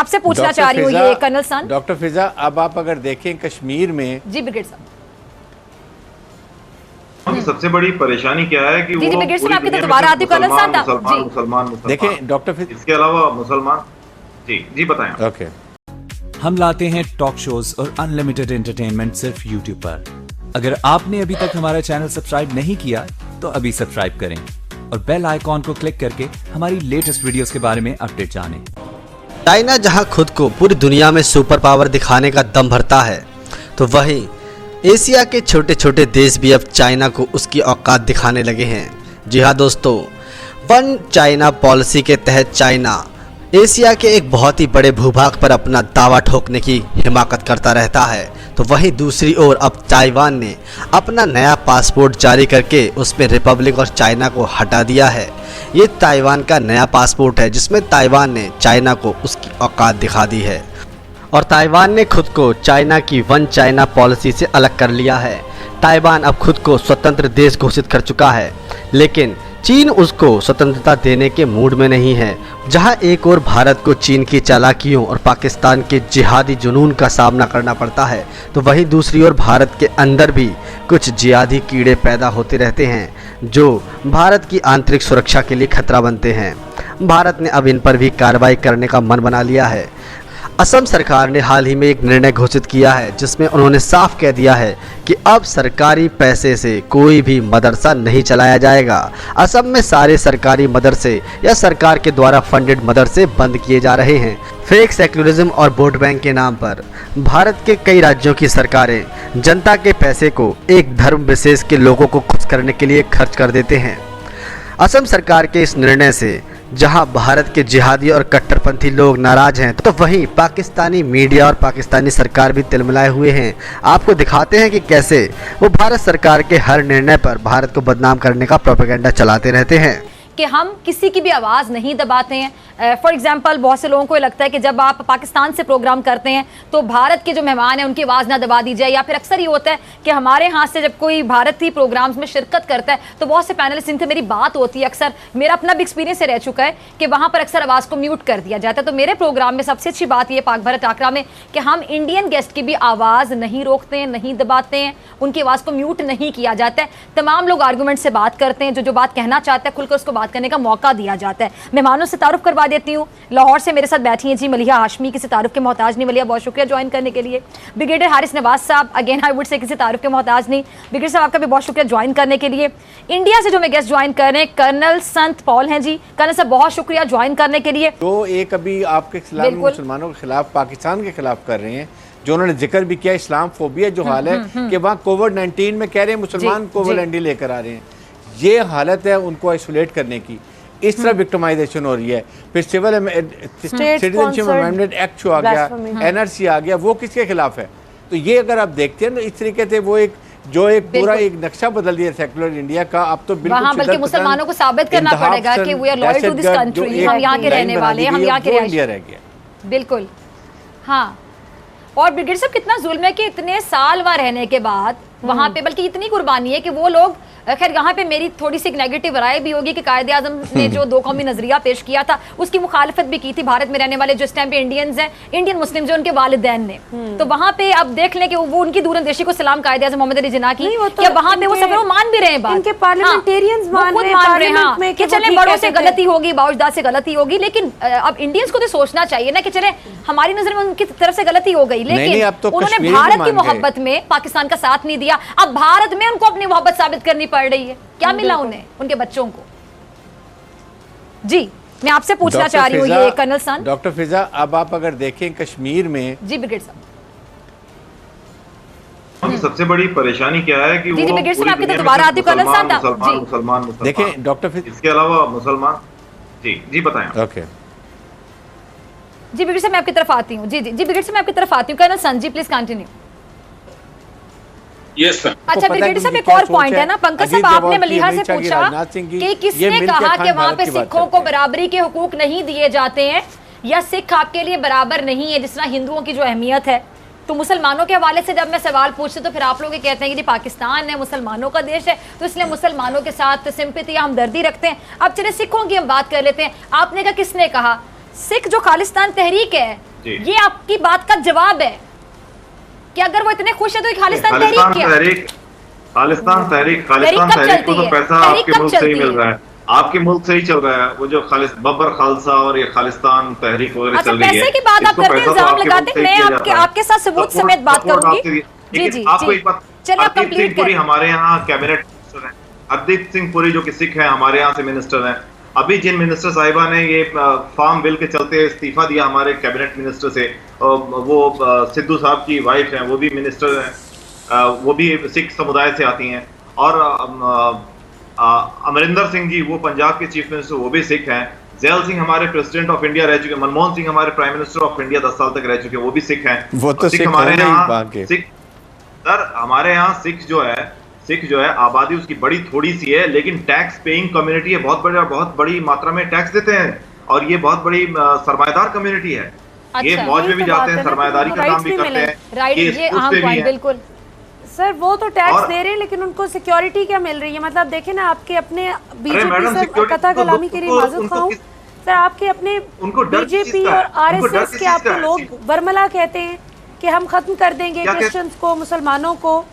आपसे पूछना चाह रही हूँ ये कर्नल सन। डॉक्टर फिजा, अब आप अगर देखें कश्मीर में, जी ब्रिगेड साहब, सबसे बड़ी परेशानी क्या है कि जी ब्रिगेड साहब आपकी तो दोबारा आती कर्नल सन मुसलमान देखें डॉक्टर फिजा, इसके अलावा मुसलमान। जी बताएं। ओके, हम लाते हैं टॉक शोज और अनलिमिटेड एंटरटेनमेंट सिर्फ यूट्यूब पर। अगर आपने अभी तक हमारा चैनल सब्सक्राइब नहीं किया तो अभी सब्सक्राइब करें और बेल आइकॉन को क्लिक करके हमारी लेटेस्ट वीडियोस के बारे में अपडेट जानें। चाइना जहां खुद को पूरी दुनिया में सुपर पावर दिखाने का दम भरता है, तो वहीं एशिया के छोटे छोटे देश भी अब चाइना को उसकी औकात दिखाने लगे हैं। जी हाँ दोस्तों, वन चाइना पॉलिसी के तहत चाइना एशिया के एक बहुत ही बड़े भूभाग पर अपना दावा ठोकने की हिमाकत करता रहता है। तो वहीं दूसरी ओर अब ताइवान ने अपना नया पासपोर्ट जारी करके उसमें रिपब्लिक और चाइना को हटा दिया है। ये ताइवान का नया पासपोर्ट है जिसमें ताइवान ने चाइना को उसकी औकात दिखा दी है और ताइवान ने खुद को चाइना की वन चाइना पॉलिसी से अलग कर लिया है। ताइवान अब खुद को स्वतंत्र देश घोषित कर चुका है, लेकिन चीन उसको स्वतंत्रता देने के मूड में नहीं है। जहां एक और भारत को चीन की चालाकियों और पाकिस्तान के जिहादी जुनून का सामना करना पड़ता है, तो वहीं दूसरी ओर भारत के अंदर भी कुछ जिहादी कीड़े पैदा होते रहते हैं जो भारत की आंतरिक सुरक्षा के लिए खतरा बनते हैं। भारत ने अब इन पर भी कार्रवाई करने का मन बना लिया है। असम सरकार ने हाल ही में एक निर्णय घोषित किया है जिसमें उन्होंने साफ कह दिया है कि अब सरकारी पैसे से कोई भी मदरसा नहीं चलाया जाएगा। असम में सारे सरकारी मदरसे या सरकार के द्वारा फंडेड मदरसे बंद किए जा रहे हैं। फेक सेक्युलरिज्म और वोट बैंक के नाम पर भारत के कई राज्यों की सरकारें जनता के पैसे को एक धर्म विशेष के लोगों को खुश करने के लिए खर्च कर देते हैं। असम सरकार के इस निर्णय से जहां भारत के जिहादी और कट्टरपंथी लोग नाराज हैं, तो वहीं पाकिस्तानी मीडिया और पाकिस्तानी सरकार भी तिलमिलाए हुए हैं। आपको दिखाते हैं कि कैसे वो भारत सरकार के हर निर्णय पर भारत को बदनाम करने का प्रोपेगेंडा चलाते रहते हैं कि हम किसी की भी आवाज़ नहीं दबाते हैं। फॉर एग्जांपल बहुत से लोगों को लगता है कि जब आप पाकिस्तान से प्रोग्राम करते हैं तो भारत के जो मेहमान हैं उनकी आवाज़ ना दबा दी जाए, या फिर अक्सर ये होता है कि हमारे यहाँ से जब कोई भारतीय प्रोग्राम्स में शिरकत करता है तो बहुत से पैनलिस्ट इनसे मेरी बात होती है। अक्सर मेरा अपना भी एक्सपीरियंस रह चुका है कि वहाँ पर अक्सर आवाज़ को म्यूट कर दिया जाता है। तो मेरे प्रोग्राम में सबसे अच्छी बात यह पाक भारत आकरा में कि हम इंडियन गेस्ट की भी आवाज़ नहीं रोकते हैं, नहीं दबाते हैं, उनकी आवाज़ को म्यूट नहीं किया जाता है। तमाम लोग आर्गूमेंट से बात करते हैं, जो बात कहना चाहता है खुलकर उसको बात करने का मौका दिया जाता है। मेहमानों से तारुफ करवा देती हूँ। लाहौर से मेरे साथ बैठी हैं जी मलिहा हाशमी, किसी तारुफ के मोहताज नहीं। मलिहा बहुत शुक्रिया ज्वाइन करने के लिए। ब्रिगेडियर हारिस नवाज साहब, अगेन आई वुड से किसी तारुफ के मोहताज नहीं। ब्रिगेडियर साहब आपका भी बहुत शुक्रिया ज्वाइन करने के लिए। इंडिया से जो मैं गेस्ट ज्वाइन कर रहे हैं कर्नल संत पॉल हैं जी। कर्नल साहब बहुत शुक्रिया ज्वाइन करने के लिए। तो एक अभी आपके खिलाफ मुसलमानों के खिलाफ पाकिस्तान के खिलाफ कर रहे हैं, जो उन्होंने जिक्र भी किया इस्लाम फोबिया जो हाल है कि वहाँ कोविड-19 में कह रहे हैं मुसलमान कोविड लेकर आ रहे हैं। ये हालत है उनको आइसोलेट करने की, इस तरह विक्टिमाइजेशन हो रही है। फिर सिटीजनशिप अमेंडमेंट एक्ट आ गया, एनआरसी आ गया, वो किसके खिलाफ है? तो ये अगर आप देखते हैं तो इस तरीके से वो एक पूरा एक नक्शा बदल दिया सेकुलर इंडिया का। अब तो बिल्कुल बल्कि मुसलमानों को साबित करना पड़ेगा कि we are loyal to this country, हम यहाँ के रहने वाले हैं, हम यहाँ के इंडिया रह गया। बिल्कुल हाँ। और ब्रिगेड साहब कितना जुल्म है कि इतने साल वहाँ रहने के बाद वहाँ पे, बल्कि इतनी कुर्बानी है कि वो लोग, खैर यहाँ पे मेरी थोड़ी सी एक नेगेटिव राय भी होगी कि कायदे आजम ने जो दो कौमी नजरिया पेश किया था उसकी मुखालफत भी की थी भारत में रहने वाले जो इस टाइम पे इंडियंस हैं, इंडियन मुस्लिम जो उनके वालिदैन ने। तो वहाँ पे अब देख लें कि वो उनकी दूरंदेशी को सलाम कायदे आजम मोहम्मद अली जिन्ना की, तो वहाँ पे वो सब लोग मान भी रहे हैं, बात पार्लियामेंटेरियंस मान रहे हैं कि चले बड़ों से गलती होगी, बाउजदाद से गलती होगी, लेकिन अब इंडियंस को तो सोचना चाहिए ना कि चले हमारी नजर में उनकी तरफ से गलती हो गई, लेकिन उन्होंने भारत की मोहब्बत में पाकिस्तान का साथ नहीं दिया। अब भारत में उनको अपनी मोहब्बत साबित करनी पड़ रही है। क्या मिला उन्हें, उनके बच्चों को? जी मैं आपसे पूछना चाह रही हूँ ये कर्नल सन। डॉक्टर फिजा, अब आप अगर देखें कश्मीर में, जी ब्रिगेड साहब, सबसे बड़ी परेशानी क्या है कि जी ब्रिगेड साहब आपकी तो दोबारा आती कर्नल साहब जी मुसलमान देखें डॉक्टर फिजा, इसके अलावा मुसलमान। जी बताएं। ओके जी ब्रिगेड साहब मैं आपकी तरफ आती हूँ। जी ब्रिगेड साहब मैं आपकी तरफ आती हूँ। कर्नल सन जी प्लीज कंटिन्यू। अच्छा ब्रिगेड साहब एक और पॉइंट है ना, पंकज साहब आपने मलिहा से पूछा कि किसने कहा कि वहाँ पे सिखों को बराबरी के हुकूक नहीं दिए जाते हैं या सिख आपके लिए बराबर नहीं है जिस तरह हिंदुओं की जो अहमियत है। तो मुसलमानों के हवाले से जब मैं सवाल पूछती तो फिर आप लोग ये कहते हैं कि पाकिस्तान है मुसलमानों का देश है तो इसलिए मुसलमानों के साथ सिंपैथी या हमदर्दी रखते हैं। अब चलिए सिखों की हम बात कर लेते हैं। आपने कहा किसने कहा? सिख जो खालिस्तान तहरीक है जी। ये आपकी बात का जवाब है कि अगर वो इतने खुश है तो खालिस्तान तहरीक क्या? खालिस्तान तहरीक को तो पैसा आपके मुल्क से ही मिल रहा है, आपके मुल्क से ही चल रहा है। वो जो बब्बर खालसा और ये खालिस्तान तहरीक वगैरह चल रही है, पैसे की बात आप करते हैं, इल्जाम लगाते हैं। मैं आपके साथ सबूत समेत बात करूंगी। जी जी आपको एक बात, हरदीप सिंह पुरी हमारे यहाँ कैबिनेट मिनिस्टर है, हरदीप सिंह पुरी जो कि सिख है, हमारे यहाँ से मिनिस्टर है। अभी जिन मिनिस्टर साहिबा ने ये फार्म बिल के चलते इस्तीफा दिया हमारे कैबिनेट मिनिस्टर से, वो सिद्धू साहब की वाइफ हैं, वो भी मिनिस्टर हैं, वो भी सिख समुदाय से आती हैं। और अमरिंदर सिंह जी वो पंजाब के चीफ मिनिस्टर, वो भी सिख हैं। जैल सिंह हमारे प्रेसिडेंट ऑफ इंडिया रह चुके, मनमोहन सिंह हमारे प्राइम मिनिस्टर ऑफ इंडिया 10 साल तक रह चुके, वो भी सिख हैं। वो तो सिख हमारे यहाँ सिख, सर हमारे यहाँ सिख जो है आबादी उसकी बड़ी थोड़ी सी है, लेकिन टैक्स पेइंग कम्युनिटी है, बहुत बड़ी मात्रा में टैक्स देते हैं, और ये बहुत बड़ी सरमाएदार कम्युनिटी है। ये फौज में भी जाते हैं, सरमाएदारी का काम भी करते हैं, ये अहम पॉइंट बिल्कुल। सर वो तो टैक्स दे रहे हैं, लेकिन उनको सिक्योरिटी क्या मिल रही है? मतलब देखें ना, आपके अपने बीजेपी से कथा कलामी के लिए माजूर खाऊं सर, आपके अपने बीजेपी और आरएसएस के आपको लोग बरमला कहते हैं कि हम खत्म कर देंगे क्रिश्चियंस को, मुसलमानों को।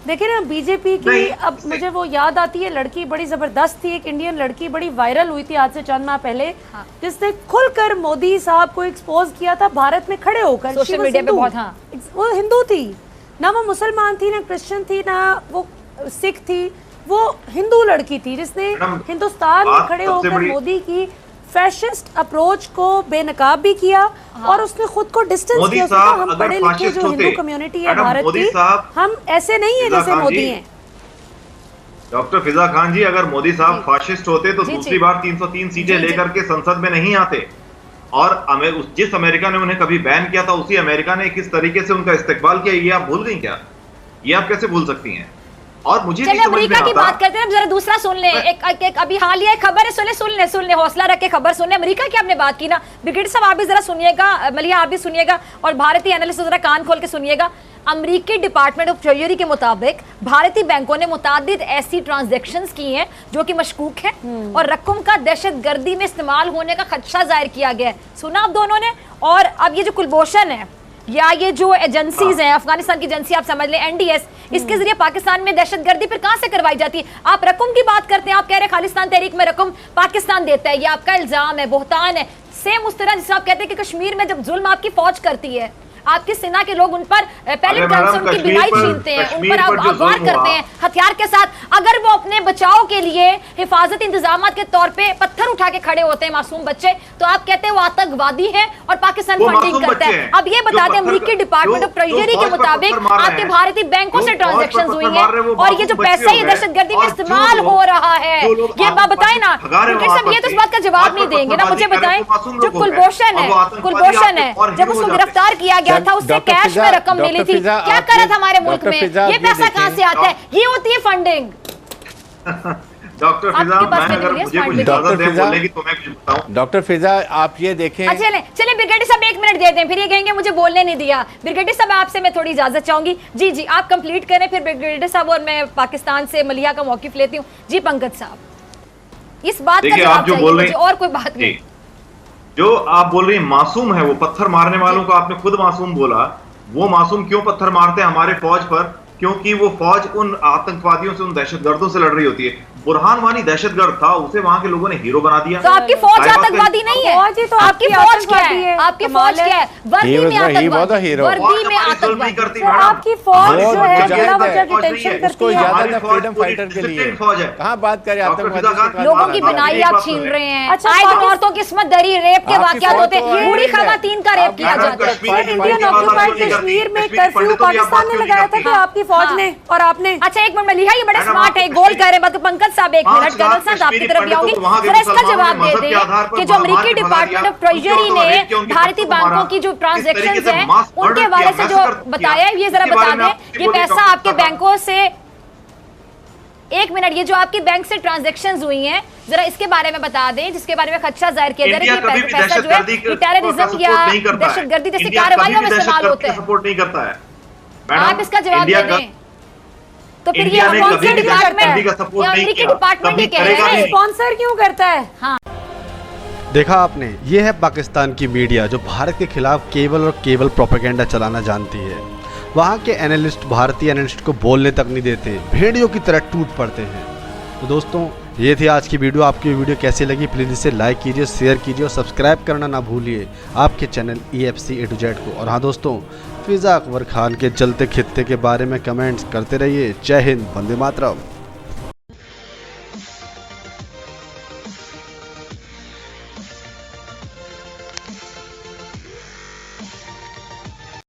देखिए ना बीजेपी की, अब मुझे वो याद आती है लड़की बड़ी जबरदस्त थी, एक इंडियन लड़की बड़ी वायरल हुई थी आज से चंद माह पहले, जिसने खुलकर मोदी साहब को एक्सपोज किया था भारत में खड़े होकर। सोशल मीडिया पे बहुत, वो हिंदू थी ना, वो मुसलमान थी ना, क्रिश्चियन थी ना, वो सिख थी, वो हिंदू लड़की थी जिसने हिंदुस्तान में खड़े होकर मोदी की फैशिस्ट अप्रोच को बेनकाब भी किया। और उसने खुद को डिस्टेंस किया। हम पढ़े लिखे जो हिंदू कम्युनिटी है भारत की, हम ऐसे नहीं है जैसे मोदी हैं। डॉक्टर फिजा खान जी, अगर मोदी साहब फाशिस्ट होते तो दूसरी बार 303 सीटें लेकर के संसद में नहीं आते। और जिस अमेरिका ने उन्हें कभी बैन किया था, उसी अमेरिका ने किस तरीके से उनका इस्तेकबाल किया, ये आप भूल गई क्या? ये आप कैसे भूल सकती हैं? और मुझे चलिए अमेरिका की बात करते हैं, जरा दूसरा सुन ले। एक अभी हालिया खबर है, सुन ले, हौसला रख के खबर सुन ले। अमेरिका की आपने बात की ना, ब्रिगेडियर साहब आप भी जरा सुनिएगा, मलिया आप भी सुनिएगा, और भारतीय एनालिस्ट जरा कान खोल के सुनिएगा। अमेरिकी डिपार्टमेंट ऑफ ट्रेजरी के मुताबिक भारतीय बैंकों ने मुतादिद ऐसी ट्रांजैक्शंस की हैं जो कि मशकूक है, और रकम का दहशतगर्दी में इस्तेमाल होने का खदशा जाहिर किया गया है। सुना आप दोनों ने? और अब ये जो कुलभूषण है या ये जो एजेंसीज हैं, अफगानिस्तान की एजेंसी आप समझ लें एनडीएस, इसके जरिए पाकिस्तान में दहशतगर्दी फिर कहां से करवाई जाती है? आप रकम की बात करते हैं, आप कह रहे हैं खालिस्तान तहरीक में रकम पाकिस्तान देता है, ये आपका इल्जाम है, बोहतान है। सेम उस तरह जिससे आप कहते हैं कि कश्मीर में जब जुल्म आपकी फौज करती है, आपकी सेना के लोग उन पर पहले उनकी बिलाई छीनते हैं, उन पर आप वार करते हैं हथियार के साथ। अगर वो अपने बचाव के लिए हिफाजत इंतजाम के तौर पे पत्थर उठा के खड़े होते हैं मासूम बच्चे, तो आप कहते हैं वो आतंकवादी है और पाकिस्तान फंडिंग करता है। अब ये बता दें, अमेरिकी डिपार्टमेंट ऑफ ट्रेजरी के मुताबिक आपके भारतीय बैंकों से ट्रांजेक्शन हुई है, और ये जो पैसा ये दहशतगर्दी में इस्तेमाल हो रहा है, ये बताए ना सब, ये तो इस बात का जवाब नहीं देंगे ना। मुझे बताएं, जो कुलभूषण है, जब उसको गिरफ्तार किया गया था, उससे कैश में रकम मिली थी, क्या करा था हमारे मुल्क में? ये पैसा कहां से आता है? ये होती है फंडिंग। डॉक्टर फिजा, मैं अगर मुझे कुछ इजाजत दें बोलने की तो मैं कुछ बताऊं। डॉक्टर फिजा, आप ये देखें। चलिए ब्रिगेडियर साहब 1 मिनट दे दें, फिर ये कहेंगे मुझे बोलने नहीं दिया। ब्रिगेडियर साहब आपसे मैं थोड़ी इजाजत चाहूंगी। जी आप कंप्लीट करें, फिर ब्रिगेडियर साहब और मैं पाकिस्तान से मलिया का मौकिफ लेती हूँ। जी पंकज साहब, इस बात का जवाब चाहिए मुझे, और कोई बात नहीं। जो आप बोल रही हैं मासूम है, वो पत्थर मारने वालों को आपने खुद मासूम बोला। वो मासूम क्यों पत्थर मारते हैं हमारे फौज पर? क्योंकि वो फौज उन आतंकवादियों से, उन दहशतगर्दों से लड़ रही होती है। बुरहान वानी दहशतगर्द था, उसे वहां के लोगों ने हीरो बना दिया। तो आपकी फौज आतंकवादी नहीं है? तो आपकी फौज क्या है? आपकी फौज क्या है? वर्दी में आतंकवादी, वर्दी में आतंकवादी। आपकी फौज जो है बिना वजह की टेंशन करती है। फ्रीडम फाइटर के लिए कहां बात करें आतंकवादी? लोगों की बनाई आप छीन रहे हैं। आए दिन औरतों की इस्मत दरी, रेप के वाकयात होते हैं, बूढ़ी खवातीन का रेप किया जाता है। इंडियन ऑक्युपाइड कश्मीर में कर्फ्यू पाकिस्तान ने लगाया था कि आपकी फौज ने और आपने। अच्छा एक मिनट में लिया, ये बड़े स्मार्ट है, गोल कह रहे हैं। पंकज साहब 1 मिनट, कर्नल साहब आपकी तरफ भी आऊंगी, जरा इसका जवाब दे दें कि जो अमेरिकी डिपार्टमेंट ऑफ ट्रेजरी ने भारतीय बैंकों की जो ट्रांजैक्शंस हैं उनके हवाले से जो बताया है, ये जरा बता दें। ये पैसा आपके बैंकों से, 1 मिनट, ये जो आपके बैंक से ट्रांजैक्शंस हुई हैं, जरा इसके बारे में बता दें, जिसके बारे में खदशा जाहिर किया जा रहा है कि पैसा जो है टेररिज्म या दहशतगर्दी जैसी कार्रवाइयों में इस्तेमाल होते हैं। सपोर्ट नहीं करता है। आप इसका जवाब दे दें। तो फिर ये अमेरिकी डिपार्टमेंट ये कह रहे हैं स्पॉन्सर क्यों करता है? हाँ, देखा आपने, ये है पाकिस्तान की मीडिया जो भारत के खिलाफ केवल और केवल प्रोपेगेंडा चलाना जानती है। वहाँ के एनालिस्ट भारतीय एनालिस्ट को बोलने तक नहीं देते, भेड़ियों की तरह टूट पड़ते हैं। तो दोस्तों, ये थी आज की वीडियो। आपकी वीडियो कैसी लगी प्लीज़ इसे लाइक कीजिए, शेयर कीजिए और सब्सक्राइब करना ना भूलिए आपके channel EFC A to Z को। और हाँ दोस्तों, फिजा अकबर खान के जलते खित्ते के बारे में कमेंट्स करते रहिए। जय हिंद, वंदे मातरम।